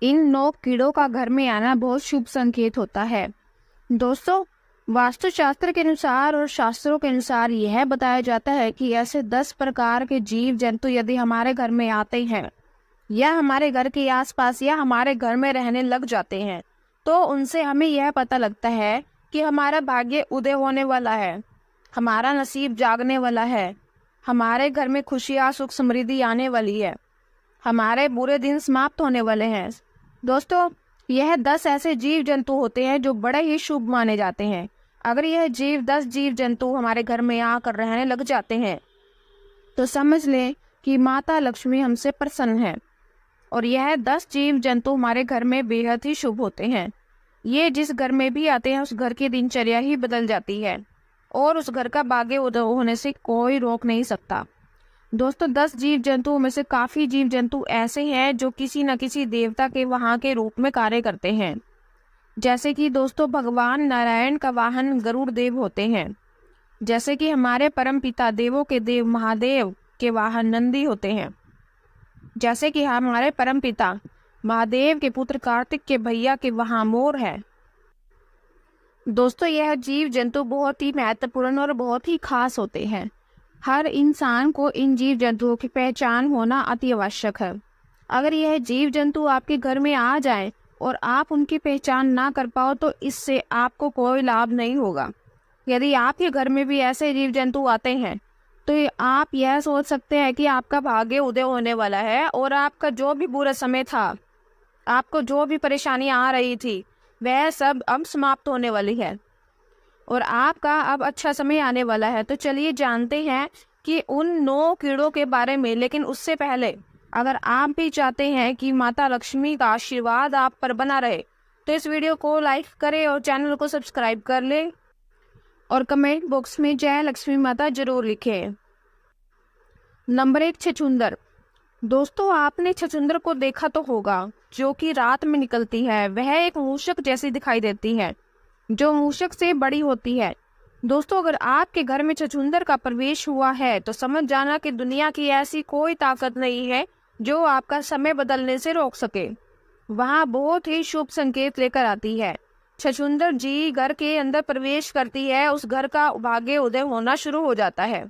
इन 9 कीड़ों का घर में आना बहुत शुभ संकेत होता है। दोस्तों, वास्तुशास्त्र के अनुसार और शास्त्रों के अनुसार यह बताया जाता है कि ऐसे 10 प्रकार के जीव जंतु यदि हमारे घर में आते हैं या हमारे घर के आसपास या हमारे घर में रहने लग जाते हैं, तो उनसे हमें यह पता लगता है कि हमारा भाग्य उदय होने वाला है, हमारा नसीब जागने वाला है, हमारे घर में खुशियाँ सुख समृद्धि आने वाली है, हमारे बुरे दिन समाप्त होने वाले हैं। दोस्तों, यह 10 ऐसे जीव जंतु होते हैं जो बड़े ही शुभ माने जाते हैं। अगर यह 10 जीव जंतु हमारे घर में आकर रहने लग जाते हैं तो समझ लें कि माता लक्ष्मी हमसे प्रसन्न है और यह 10 जीव जंतु हमारे घर में बेहद ही शुभ होते हैं। ये जिस घर में भी आते हैं उस घर की दिनचर्या ही बदल जाती है और उस घर का भाग्य उदय होने से कोई रोक नहीं सकता। दोस्तों, 10 जीव जंतुओं में से काफ़ी जीव जंतु ऐसे हैं जो किसी न किसी देवता के वहाँ के रूप में कार्य करते हैं। जैसे कि दोस्तों, भगवान नारायण का वाहन गरुड़ देव होते हैं। जैसे कि हमारे परम पिता देवों के देव महादेव के वाहन नंदी होते हैं। जैसे कि हमारे परम पिता महादेव के पुत्र कार्तिक के भैया के वहाँ मोर है। दोस्तों, यह जीव जंतु बहुत ही महत्वपूर्ण और बहुत ही खास होते हैं। हर इंसान को इन जीव जंतुओं की पहचान होना अति आवश्यक है। अगर यह जीव जंतु आपके घर में आ जाएं और आप उनकी पहचान ना कर पाओ तो इससे आपको कोई लाभ नहीं होगा। यदि आपके घर में भी ऐसे जीव जंतु आते हैं तो आप यह सोच सकते हैं कि आपका भाग्य उदय होने वाला है और आपका जो भी बुरा समय था, आपको जो भी परेशानी आ रही थी, वह सब अब समाप्त होने वाली है और आपका अब अच्छा समय आने वाला है। तो चलिए जानते हैं कि उन 9 कीड़ों के बारे में। लेकिन उससे पहले अगर आप भी चाहते हैं कि माता लक्ष्मी का आशीर्वाद आप पर बना रहे तो इस वीडियो को लाइक करें और चैनल को सब्सक्राइब कर लें और कमेंट बॉक्स में जय लक्ष्मी माता जरूर लिखें। नंबर 1, छछूंदर। दोस्तों, आपने छछूंदर को देखा तो होगा, जो कि रात में निकलती है। वह एक मूषक जैसी दिखाई देती है जो मूषक से बड़ी होती है। दोस्तों, अगर आपके घर में छछूंदर का प्रवेश हुआ है तो समझ जाना कि दुनिया की ऐसी कोई ताकत नहीं है जो आपका समय बदलने से रोक सके। वहाँ बहुत ही शुभ संकेत लेकर आती है। छछूंदर जी घर के अंदर प्रवेश करती है, उस घर का भाग्य उदय होना शुरू हो जाता है।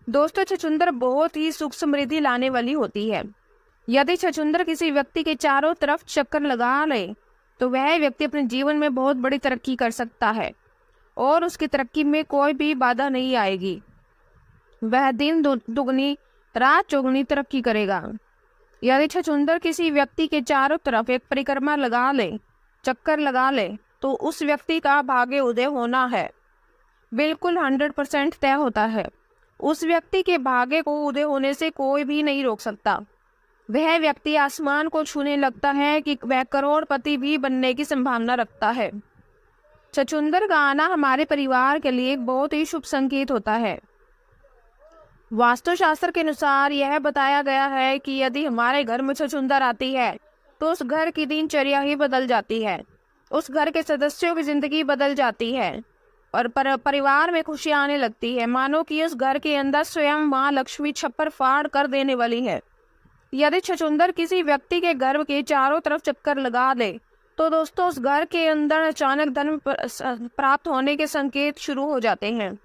दोस्तों, छछूंदर बहुत ही सुख समृद्धि लाने वाली होती है। यदि छछूंदर किसी व्यक्ति के चारों तरफ चक्कर लगा ले तो वह व्यक्ति अपने जीवन में बहुत बड़ी तरक्की कर सकता है और उसकी तरक्की में कोई भी बाधा नहीं आएगी। वह दिन दुगनी रात चौगुनी तरक्की करेगा। यदि छछूंदर किसी व्यक्ति के चारों तरफ एक परिक्रमा लगा ले, चक्कर लगा ले, तो उस व्यक्ति का भाग्य उदय होना है बिल्कुल 100% तय होता है। उस व्यक्ति के भाग्य को उदय होने से कोई भी नहीं रोक सकता। वह व्यक्ति आसमान को छूने लगता है कि वह करोड़पति भी बनने की संभावना रखता है। छछूंदर का आना हमारे परिवार के लिए एक बहुत ही शुभ संकेत होता है। वास्तुशास्त्र के अनुसार यह बताया गया है कि यदि हमारे घर में छछूंदर आती है तो उस घर की दिनचर्या ही बदल जाती है, उस घर के सदस्यों की जिंदगी बदल जाती है और परिवार में खुशी आने लगती है, मानो कि उस घर के अंदर स्वयं माँ लक्ष्मी छप्पर फाड़ कर देने वाली है। यदि छछूंदर किसी व्यक्ति के घर के चारों तरफ चक्कर लगा दे तो दोस्तों उस घर के अंदर अचानक धन प्राप्त होने के संकेत शुरू हो जाते हैं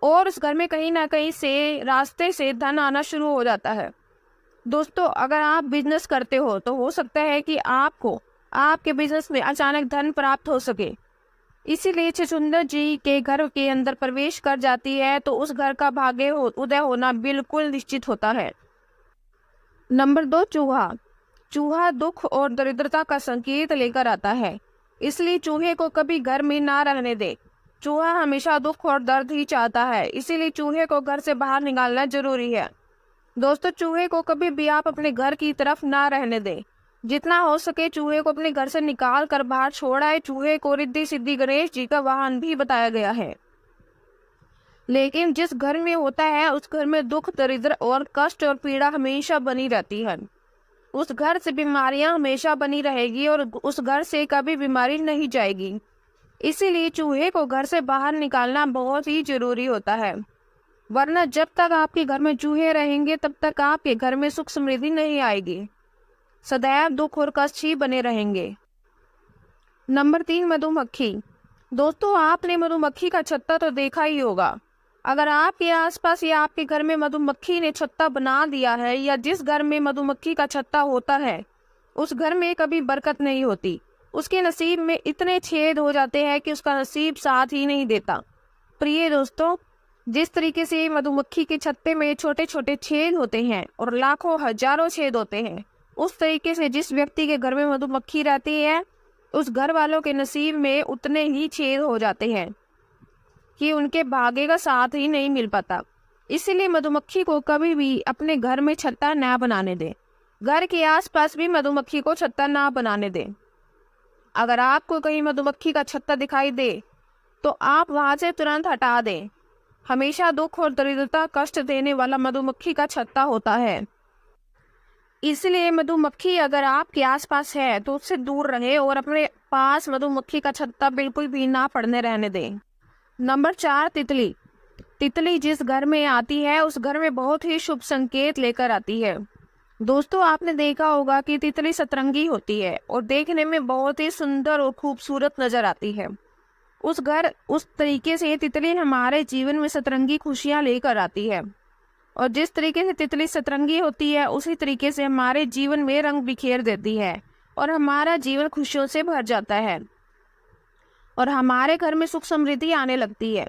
और उस घर में कहीं ना कहीं से रास्ते से धन आना शुरू हो जाता है। दोस्तों, अगर आप बिजनेस करते हो तो हो सकता है कि आपको आपके बिजनेस में अचानक धन प्राप्त हो सके। इसीलिए छछूंदर जी के घर के अंदर प्रवेश कर जाती है तो उस घर का भाग्य उदय होना बिल्कुल निश्चित होता है। नंबर 2, चूहा। चूहा दुख और दरिद्रता का संकेत लेकर आता है, इसलिए चूहे को कभी घर में ना रहने दे। चूहा हमेशा दुख और दर्द ही चाहता है, इसीलिए चूहे को घर से बाहर निकालना जरूरी है। दोस्तों, चूहे को कभी भी आप अपने घर की तरफ ना रहने दें। जितना हो सके चूहे को अपने घर से निकाल कर बाहर छोड़ा है। चूहे को रिद्धि सिद्धि गणेश जी का वाहन भी बताया गया है। लेकिन जिस घर में होता है उस घर में दुख दरिद्र और कष्ट और पीड़ा हमेशा बनी रहती है। उस घर से बीमारियां हमेशा बनी रहेगी और उस घर से कभी बीमारी नहीं जाएगी। इसीलिए चूहे को घर से बाहर निकालना बहुत ही जरूरी होता है, वरना जब तक आपके घर में चूहे रहेंगे तब तक आपके घर में सुख समृद्धि नहीं आएगी। सदैव दुख और कष्ट ही बने रहेंगे। नंबर 3, मधुमक्खी। दोस्तों, आपने मधुमक्खी का छत्ता तो देखा ही होगा। अगर आपके आसपास या आपके घर में मधुमक्खी ने छत्ता बना दिया है, या जिस घर में मधुमक्खी का छत्ता होता है उस घर में कभी बरकत नहीं होती। उसके नसीब में इतने छेद हो जाते हैं कि उसका नसीब साथ ही नहीं देता। प्रिय दोस्तों, जिस तरीके से मधुमक्खी के छत्ते में छोटे छोटे छेद होते हैं और लाखों हजारों छेद होते हैं, उस तरीके से जिस व्यक्ति के घर में मधुमक्खी रहती है उस घर वालों के नसीब में उतने ही छेद हो जाते हैं कि उनके भाग्य का साथ ही नहीं मिल पाता। इसीलिए मधुमक्खी को कभी भी अपने घर में छत्ता ना बनाने दें। घर के आसपास भी मधुमक्खी को छत्ता ना बनाने दें। अगर आपको कहीं मधुमक्खी का छत्ता दिखाई दे तो आप वहां से तुरंत हटा दें। हमेशा दुख और दरिद्रता कष्ट देने वाला मधुमक्खी का छत्ता होता है। इसलिए मधुमक्खी अगर आपके आसपास है तो उससे दूर रहे और अपने पास मधुमक्खी का छत्ता बिल्कुल भी ना पड़ने रहने दें। नंबर 4, तितली। तितली जिस घर में आती है उस घर में बहुत ही शुभ संकेत लेकर आती है। दोस्तों, आपने देखा होगा कि तितली सतरंगी होती है और देखने में बहुत ही सुंदर और खूबसूरत नजर आती है। उस तरीके से तितली हमारे जीवन में सतरंगी खुशियां लेकर आती है। और जिस तरीके से तितली सतरंगी होती है उसी तरीके से हमारे जीवन में रंग बिखेर देती है और हमारा जीवन खुशियों से भर जाता है और हमारे घर में सुख समृद्धि आने लगती है।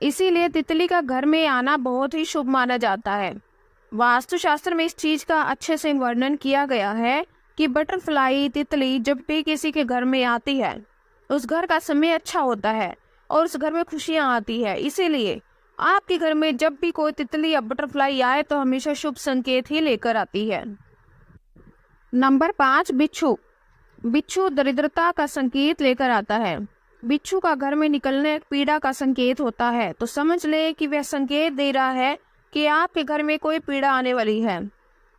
इसीलिए तितली का घर में आना बहुत ही शुभ माना जाता है। वास्तुशास्त्र में इस चीज का अच्छे से वर्णन किया गया है कि बटरफ्लाई तितली जब भी किसी के घर में आती है उस घर का समय अच्छा होता है और उस घर में खुशियां आती है। इसीलिए आपके घर में जब भी कोई तितली या बटरफ्लाई आए तो हमेशा शुभ संकेत ही लेकर आती है। नंबर 5, बिच्छू। बिच्छू दरिद्रता का संकेत लेकर आता है। बिच्छू का घर में निकलने पीड़ा का संकेत होता है, तो समझ ले कि वह संकेत दे रहा है कि आपके घर में कोई पीड़ा आने वाली है।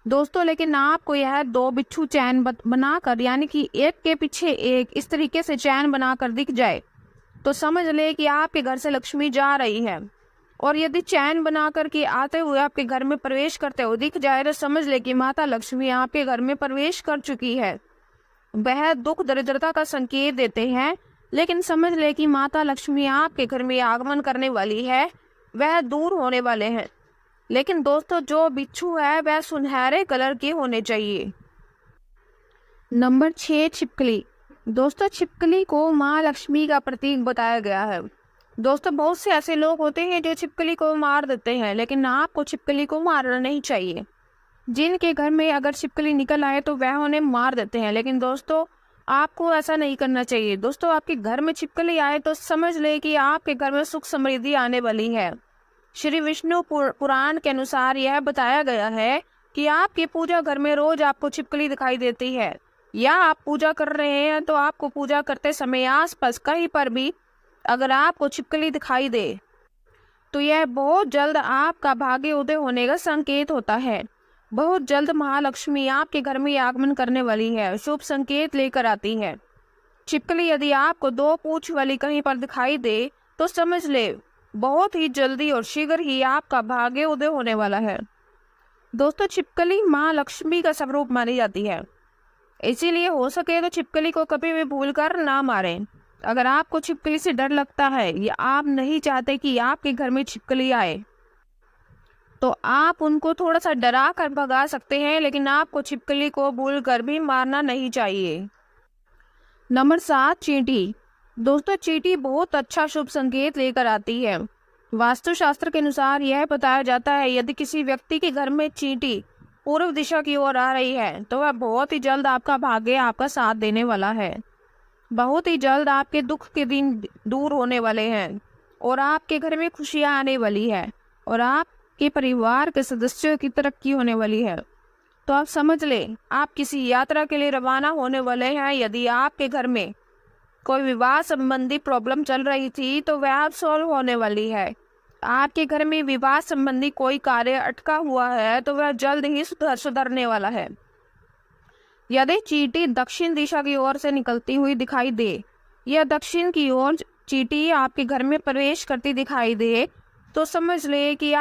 दोस्तों, लेकिन आपको यह 2 बिच्छू चैन बनाकर, यानी कि एक के पीछे एक इस तरीके से चैन बनाकर दिख जाए तो समझ ले कि आपके घर से लक्ष्मी जा रही है। और यदि चैन बना करके आते हुए आपके घर में प्रवेश करते हुए दिख जाए तो समझ ले कि माता लक्ष्मी आपके घर में प्रवेश कर चुकी है। वह दुख दरिद्रता का संकेत देते हैं, लेकिन समझ ले कि माता लक्ष्मी आपके घर में आगमन करने वाली है, वह दूर होने वाले हैं। लेकिन दोस्तों, जो बिच्छू है वह सुनहरे कलर के होने चाहिए। नंबर 6, छिपकली। दोस्तों, छिपकली को माँ लक्ष्मी का प्रतीक बताया गया है। दोस्तों, बहुत से ऐसे लोग होते हैं जो छिपकली को मार देते हैं, लेकिन आपको छिपकली को मारना नहीं चाहिए। जिनके घर में अगर छिपकली निकल आए तो वह उन्हें मार देते हैं, लेकिन दोस्तों आपको ऐसा नहीं करना चाहिए। दोस्तों, आपके घर में छिपकली आए तो समझ ले कि आपके घर में सुख समृद्धि आने वाली है। श्री विष्णु पुराण के अनुसार यह बताया गया है कि आपके पूजा घर में रोज आपको छिपकली दिखाई देती है, या आप पूजा कर रहे हैं तो आपको पूजा करते समय आसपास कहीं पर भी अगर आपको छिपकली दिखाई दे तो यह बहुत जल्द आपका भाग्य उदय होने का संकेत होता है। बहुत जल्द महालक्ष्मी आपके घर में आगमन करने वाली है, शुभ संकेत लेकर आती है। छिपकली यदि आपको 2 पूंछ वाली कहीं पर दिखाई दे तो समझ ले बहुत ही जल्दी और शीघ्र ही आपका भाग्य उदय होने वाला है। दोस्तों, छिपकली माँ लक्ष्मी का स्वरूप मानी जाती है, इसीलिए हो सके तो छिपकली को कभी भी भूलकर ना मारें। अगर आपको छिपकली से डर लगता है या आप नहीं चाहते कि आपके घर में छिपकली आए तो आप उनको थोड़ा सा डरा कर भगा सकते हैं, लेकिन आपको छिपकली को भूलकर भी मारना नहीं चाहिए। नंबर 7, चींटी। दोस्तों, चींटी बहुत अच्छा शुभ संकेत लेकर आती है। वास्तुशास्त्र के अनुसार यह बताया जाता है यदि किसी व्यक्ति के घर में चींटी पूर्व दिशा की ओर आ रही है तो वह बहुत ही जल्द आपका भाग्य आपका साथ देने वाला है। बहुत ही जल्द आपके दुख के दिन दूर होने वाले हैं और आपके घर में खुशियां आने वाली है और आपके परिवार के सदस्यों की तरक्की होने वाली है। तो आप समझ लें आप किसी यात्रा के लिए रवाना होने वाले हैं। यदि आपके घर में कोई विवाह संबंधी प्रॉब्लम चल रही थी तो वह अब सॉल्व होने वाली है। आपके घर में विवाह संबंधी कोई कार्य अटका हुआ है तो वह जल्द ही सुधरने वाला है। यदि चींटी दक्षिण दिशा की ओर से निकलती हुई दिखाई दे या दक्षिण की ओर चींटी आपके घर में प्रवेश करती दिखाई दे तो समझ ले कि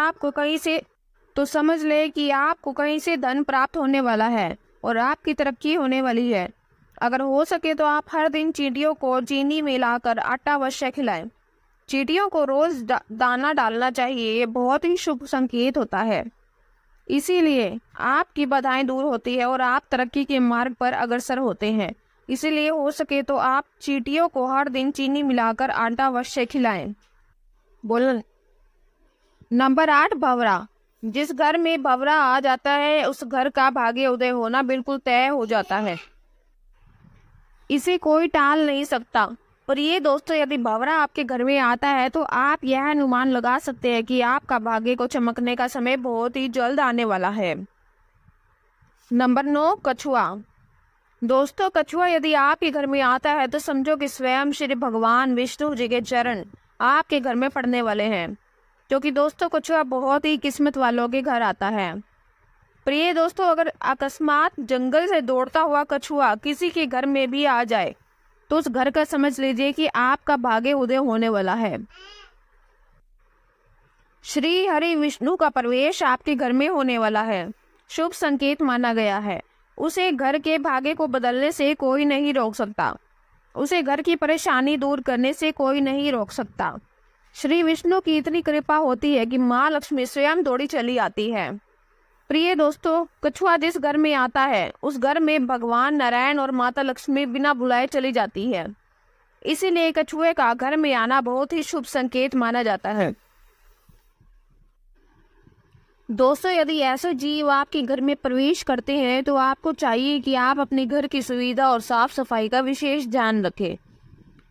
आपको कहीं से धन प्राप्त होने वाला है और आपकी तरक्की होने वाली है। अगर हो सके तो आप हर दिन चींटियों को चीनी मिलाकर आटा अवश्य खिलाएं। चींटियों को रोज दाना डालना चाहिए, ये बहुत ही शुभ संकेत होता है। इसीलिए आपकी बाधाएं दूर होती है और आप तरक्की के मार्ग पर अग्रसर होते हैं। इसीलिए हो सके तो आप चींटियों को हर दिन चीनी मिलाकर आटा अवश्य खिलाएं। बोल नंबर 8, भंवरा। जिस घर में भंवरा आ जाता है उस घर का भाग्य उदय होना बिल्कुल तय हो जाता है, इसे कोई टाल नहीं सकता। पर ये दोस्तों, यदि भंवरा आपके घर में आता है तो आप यह अनुमान लगा सकते हैं कि आपका भाग्य को चमकने का समय बहुत ही जल्द आने वाला है। नंबर 9, कछुआ। दोस्तों, कछुआ यदि आपके घर में आता है तो समझो कि स्वयं श्री भगवान विष्णु जी के चरण आपके घर में पड़ने वाले हैं, क्योंकि दोस्तों कछुआ बहुत ही किस्मत वालों के घर आता है। प्रिय दोस्तों, अगर अकस्मात जंगल से दौड़ता हुआ कछुआ किसी के घर में भी आ जाए तो उस घर का समझ लीजिए कि आपका भाग्य उदय होने वाला है। श्री हरि विष्णु का प्रवेश आपके घर में होने वाला है, शुभ संकेत माना गया है। उसे घर के भाग्य को बदलने से कोई नहीं रोक सकता, उसे घर की परेशानी दूर करने से कोई नहीं रोक सकता। श्री विष्णु की इतनी कृपा होती है कि माँ लक्ष्मी स्वयं दौड़ी चली आती है। प्रिय दोस्तों, कछुआ जिस घर में आता है उस घर में भगवान नारायण और माता लक्ष्मी बिना बुलाए चली जाती है। इसीलिए कछुए का घर में आना बहुत ही शुभ संकेत माना जाता है। दोस्तों, यदि ऐसे जीव आपके घर में प्रवेश करते हैं तो आपको चाहिए कि आप अपने घर की सुविधा और साफ सफाई का विशेष ध्यान रखें।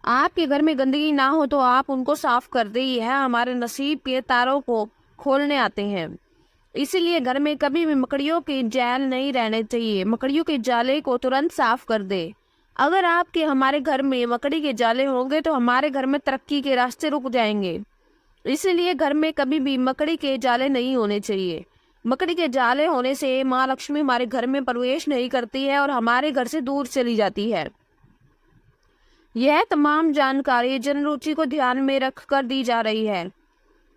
आपके घर में गंदगी ना हो तो आप उनको साफ कर दें, यह हमारे नसीब के तारों को खोलने आते हैं। इसीलिए घर में कभी भी मकड़ियों के जाल नहीं रहने चाहिए, मकड़ियों के जाले को तुरंत साफ कर दे। अगर आपके हमारे घर में मकड़ी के जाले होंगे तो हमारे घर में तरक्की के रास्ते रुक जाएंगे। इसीलिए घर में कभी भी मकड़ी के जाले नहीं होने चाहिए। मकड़ी के जाले होने से माँ लक्ष्मी हमारे घर में प्रवेश नहीं करती है और हमारे घर से दूर चली जाती है। यह तमाम जानकारी जन रुचि को ध्यान में रखकर दी जा रही है।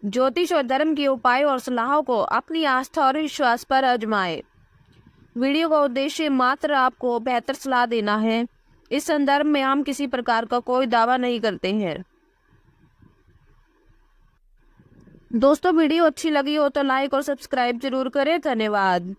ज्योतिष और धर्म के उपायों और सलाहों को अपनी आस्था और विश्वास पर आजमाएं। वीडियो का उद्देश्य मात्र आपको बेहतर सलाह देना है। इस संदर्भ में हम किसी प्रकार का कोई दावा नहीं करते हैं। दोस्तों, वीडियो अच्छी लगी हो तो लाइक और सब्सक्राइब जरूर करें। धन्यवाद।